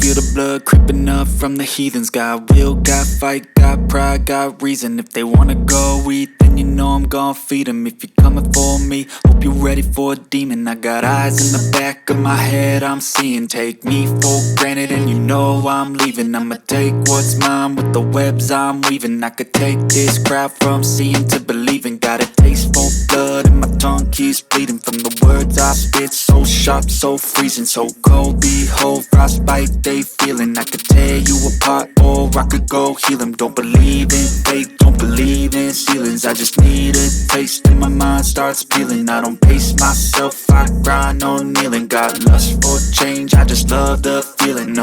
feel the blood creeping up from the heathens. Got will, got fight, got pride, got reason. If they wanna go eat, then you know I'm gon' feed them. If you're coming for me, hope you're ready for a demon. I got eyes in the back of my head, I'm seeing. Take me for granted and you know I'm leaving. I'ma take what's mine with the webs I'm weaving. I could take this crowd from seeing to believing. Got a taste for blood and my tongue keeps bleeding from the words I spit. So sharp, so freezing, so cold. Behold, frostbite they feeling. I could tear you apart or I could go heal them. Don't believe in fate, don't believe in ceilings. I just need a taste and my mind starts peeling. I don't pace myself, I grind on kneeling. Got lust for change, I just love the feeling.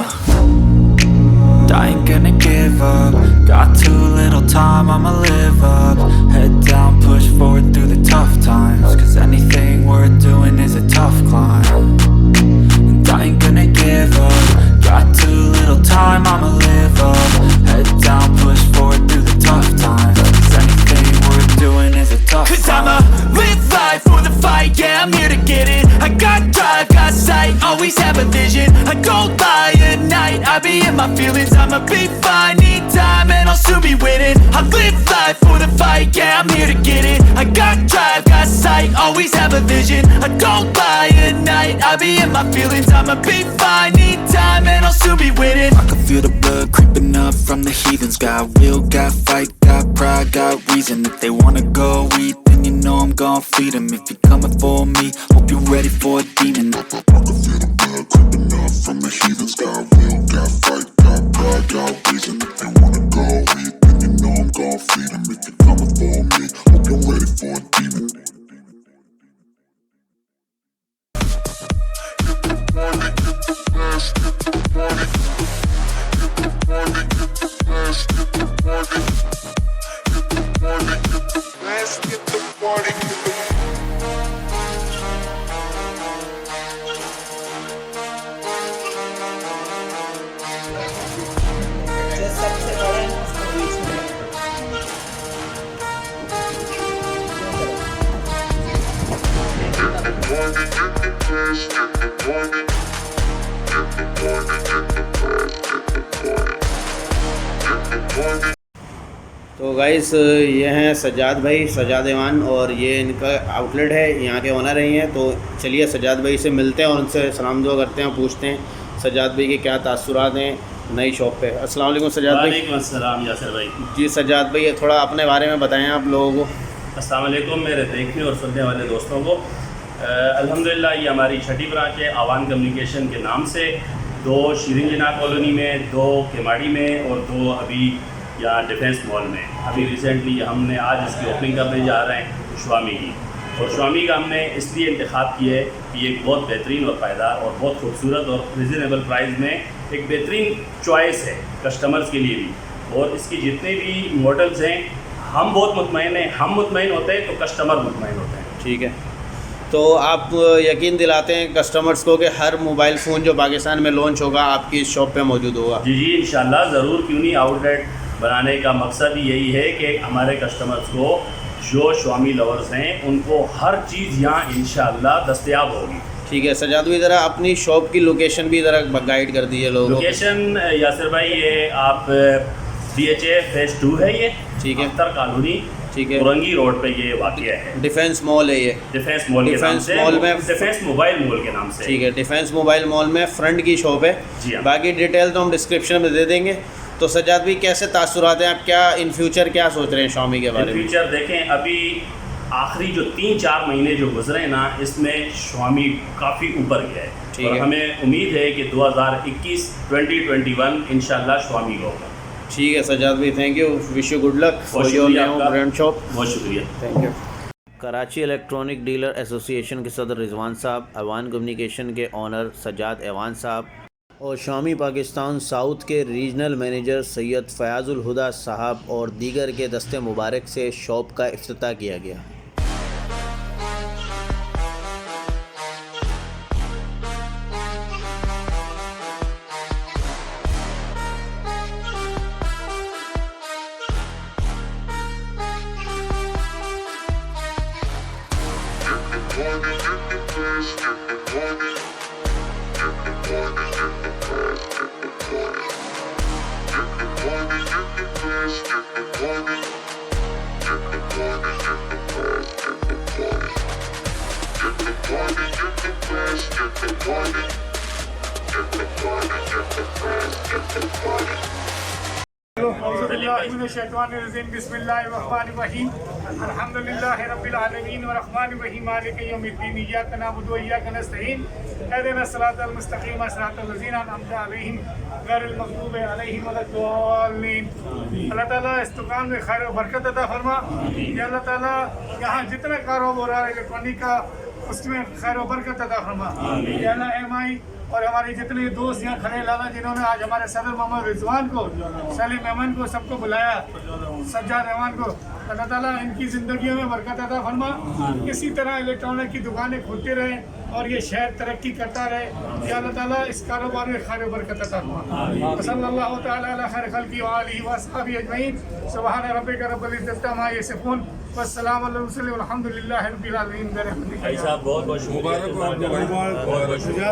I ain't gonna give up. Got too little time, I'ma live up. Head down, push forward through the tough times. Cause anything worth doing is a tough climb. And I ain't gonna give up. Got too little time, I'ma live up. Head down, push forward through the tough times. Cause anything worth doing is a tough climb. Cause I'ma live life for the fight, yeah, I'm here to get it. I got drive, got sight, always have a vision. I don't lie at night, I be in my feelings. I'ma be fine, need time and I'll soon be winning. I live life for the fight, yeah, I'm here to get it. I got drive, got sight, always have a vision. I don't lie at night, I be in my feelings. I'ma be fine, need time and I'll soon be winning. I can feel the blood creeping up from the heathens. Got will, got fight, got pride, got reason. If they wanna go eat, then you know I'm gon' feed them. If you're coming for me, hope you're ready for a demon. I can feel the blood creeping up from the heathens. Got will, got fight, got pride, got reason. If they wanna go eat, then you know I'm gon' feed them. If you're coming for me, hope you're ready for a demon. Let's get the party. तो guys ये हैं सज्जाद भाई, सज्जाद अवान, और ये इनका outlet है, यहाँ के ओनर ही हैं। तो चलिए सज्जाद भाई से मिलते हैं और उनसे सलाम दुआ करते हैं, पूछते हैं सज्जाद भाई के क्या तासुरात हैं नई शॉप पे। अस्सलाम वालेकुम सज्जाद भाई। वालेकुम अस्सलाम यासिर भाई। जी सज्जाद भाई, थोड़ा अपने बारे में बताएं आप लोगों को। अस्सलाम वालेकुम मेरे देखने और सुनने वाले दोस्तों को। अल्हम्दुलिल्लाह ये हमारी छठी ब्रांच है आवान कम्युनिकेशन के नाम से। 2 शीरिंजना कॉलोनी में, 2 केमाड़ी में और 2 अभी यहाँ डिफेंस मॉल में। अभी रिसेंटली हमने आज इसकी ओपनिंग करने जा रहे हैं Xiaomi की। और Xiaomi का हमने इसलिए इंतखाब किया है कि ये एक बहुत बेहतरीन और पायदार और बहुत खूबसूरत और रिजनेबल प्राइस में एक बेहतरीन चॉइस है कस्टमर्स के लिए भी। और इसकी जितने भी मॉडल्स हैं हम बहुत मुतमईन हैं, हम मुतमईन होते हैं तो कस्टमर मुतमईन होते हैं। ठीक है, तो आप यकीन दिलाते हैं कस्टमर्स को कि हर मोबाइल फ़ोन जो पाकिस्तान में लॉन्च होगा आपकी इस शॉप पे मौजूद होगा? जी जी इंशाल्लाह ज़रूर, क्यों नहीं। आउटलेट बनाने का मकसद ही यही है कि हमारे कस्टमर्स को जो Xiaomi लवर्स हैं उनको हर चीज़ यहाँ इंशाल्लाह दस्तयाब होगी। ठीक है सज्जाद भाई, ज़रा अपनी शॉप की लोकेशन भी ज़रा गाइड कर दीजिए लोगों को। लोकेशन यासिर भाई ये आप DHA फेज़ 2 है ये, ठीक है, अख्तर कॉलोनी, ठीक है, कोरंगी रोड पे ये वाक़या है। डिफेंस मॉल है ये, डिफेंस मॉल के नाम से, डिफेंस मोबाइल मॉल के नाम से। ठीक है, डिफेंस मोबाइल मॉल में फ्रंट की शॉप है जी। हाँ, बाकी डिटेल तो हम डिस्क्रिप्शन में दे देंगे। तो सज्जाद भाई कैसे तासुरात हैं आप, क्या इन फ्यूचर क्या सोच रहे हैं Xiaomi के बारे में? फ्यूचर देखें, अभी आखिरी जो 3-4 महीने जो गुजरे हैं ना, इसमें Xiaomi काफ़ी ऊपर गया है और हमें उम्मीद है कि 2021 इंशाल्लाह Xiaomi का होगा। ठीक है सज्जाद भाई, thank you, wish you good luck for your new brand shop. बहुत शुक्रिया, thank you. Karachi electronic dealer association के सदर रिजवान साहब, अवान कम्युनिकेशन के ऑनर सज्जाद अवान साहब और Xiaomi पाकिस्तान साउथ के रीजनल मैनेजर सैयद फ़याज़ुल हुदा साहब और दीगर के दस्ते मुबारक से शॉप का इफ्तिताह किया गया। बिस्मिल्लाहिर्रहमानिर्रहीम अल्हम्दुलिल्लाहि रब्बिल आलमीन व रहमानिर रहीम मालिकि यौमिद्दीन इय्याका नअबुदु व इय्याका नस्तईन इहदिनस सिरातल मुस्तकीम सिरातल लज़ीना अनअमता अलैहिम गैरिल मग़दूबि अलैहिम वलद्दाल्लीन। अल्लाह ताला इस दुकान में खैर व बरकत अता फरमा। या अल्लाह ताला यहाँ जितना कारोबार है इलेक्ट्रॉनिक का उसमें खैर व बरकत अता फरमा। या अल्लाह एमआई और हमारे जितने दोस्त यहाँ खड़े लाला जिन्होंने आज हमारे सदर मोहम्मद रिजवान को, सलीम अहमद को, सबको बुलाया, सज्जाद अवान को, अल्लाह ताला इनकी ज़िंदगियों में बरकत अता फरमा। इसी तरह इलेक्ट्रॉनिक की दुकानें खुलती रहें और ये शहर तरक्की करता रहे। या अल्लाह ताला इस कारोबार में खैर व बरकत अता फरमा। सल्लल्लाहु तआला अला खैर खल्क़ी व आलिहि व अस्हाबी अजमईन। सुब्हान रब्बिका रब्बिल इज़्ज़ति अम्मा यसिफून वस्सलामु अलल मुरसलीन वल्हम्दुलिल्लाहि रब्बिल आलमीन। भाई साहब बहुत बहुत शुक्रिया।